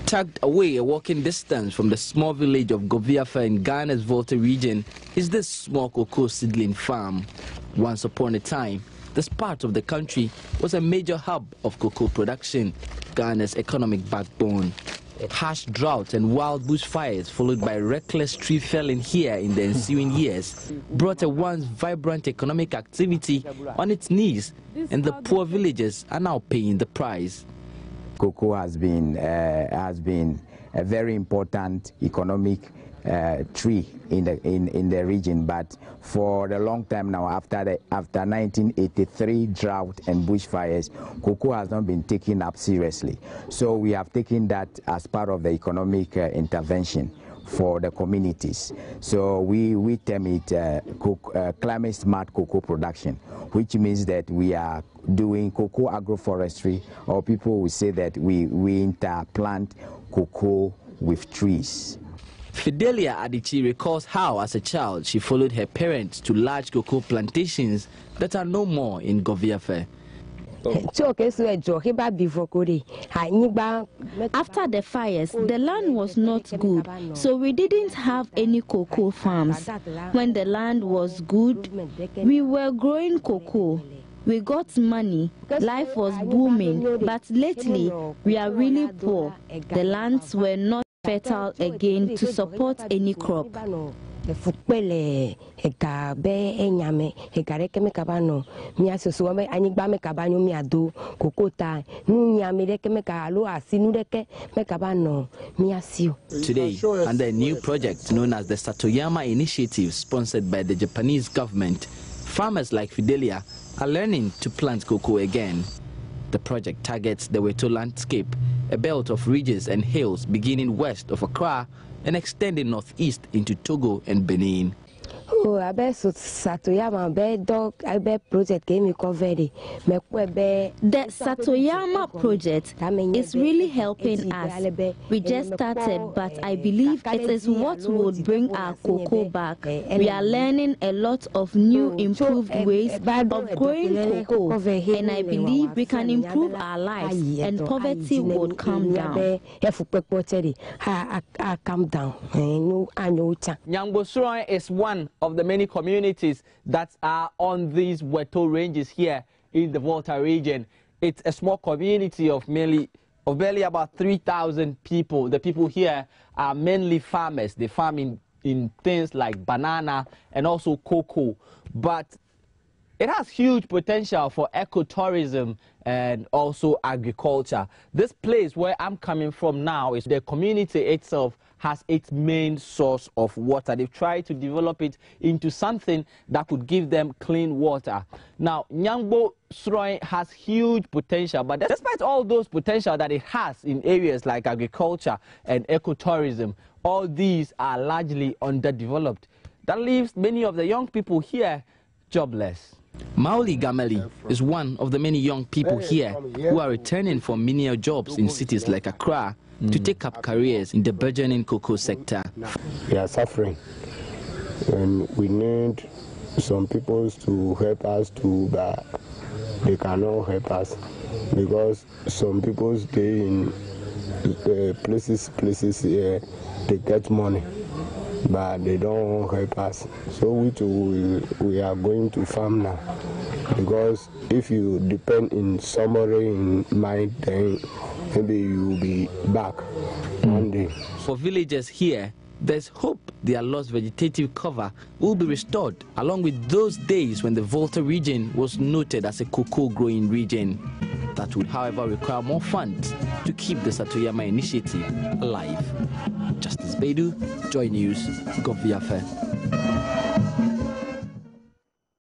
Tucked away a walking distance from the small village of Goviafe in Ghana's Volta region is this small cocoa seedling farm. Once upon a time, this part of the country was a major hub of cocoa production, Ghana's economic backbone. Harsh drought and wild bushfires, followed by reckless tree felling here in the ensuing years, brought a once vibrant economic activity on its knees, and the poor villagers are now paying the price. Cocoa has been a very important economic tree in the region, but for a long time now, after 1983 drought and bushfires, cocoa has not been taken up seriously. So we have taken that as part of the economic intervention for the communities. So we term it climate smart cocoa production, which means that we are doing cocoa agroforestry, or people will say that we interplant cocoa with trees. Fidelia Adichie recalls how, as a child, she followed her parents to large cocoa plantations that are no more in Goviafe. After the fires, the land was not good, so we didn't have any cocoa farms. When the land was good, we were growing cocoa. We got money, life was booming, but lately we are really poor. The lands were not fertile again to support any crop. The Today, under a new project known as the Satoyama Initiative, sponsored by the Japanese government, farmers like Fidelia are learning to plant cocoa again. The project targets the Weto landscape, a belt of ridges and hills beginning west of Accra and extending northeast into Togo and Benin. The Satoyama project is really helping us. We just started, but I believe it is what would bring our cocoa back. We are learning a lot of new improved ways of growing cocoa, and I believe we can improve our lives and poverty would come down. Nyangbo is one of the many communities that are on these Weto ranges here in the Volta region. It's a small community of barely about 3,000 people. The people here are mainly farmers. They farm in things like banana and also cocoa. But it has huge potential for ecotourism and also agriculture. This place where I'm coming from now, is the community itself has its main source of water. They've tried to develop it into something that could give them clean water. Now, Nyangbo Sroy has huge potential, but despite all those potential that it has in areas like agriculture and ecotourism, all these are largely underdeveloped. That leaves many of the young people here jobless. Mauli Gameli is one of the many young people here who are returning from menial jobs in cities like Accra to take up careers in the burgeoning cocoa sector. We are suffering, and we need some people to help us too, but they cannot help us because some people stay in places they get money, but they don't help us. So we are going to farm now, because if you depend in somebody in mind, then maybe you will be back one day. For villagers here, there's hope their lost vegetative cover will be restored, along with those days when the Volta region was noted as a cocoa growing region. That would, however, require more funds to keep the Satoyama initiative alive. Justice Bedu, Joy News, Goviafe.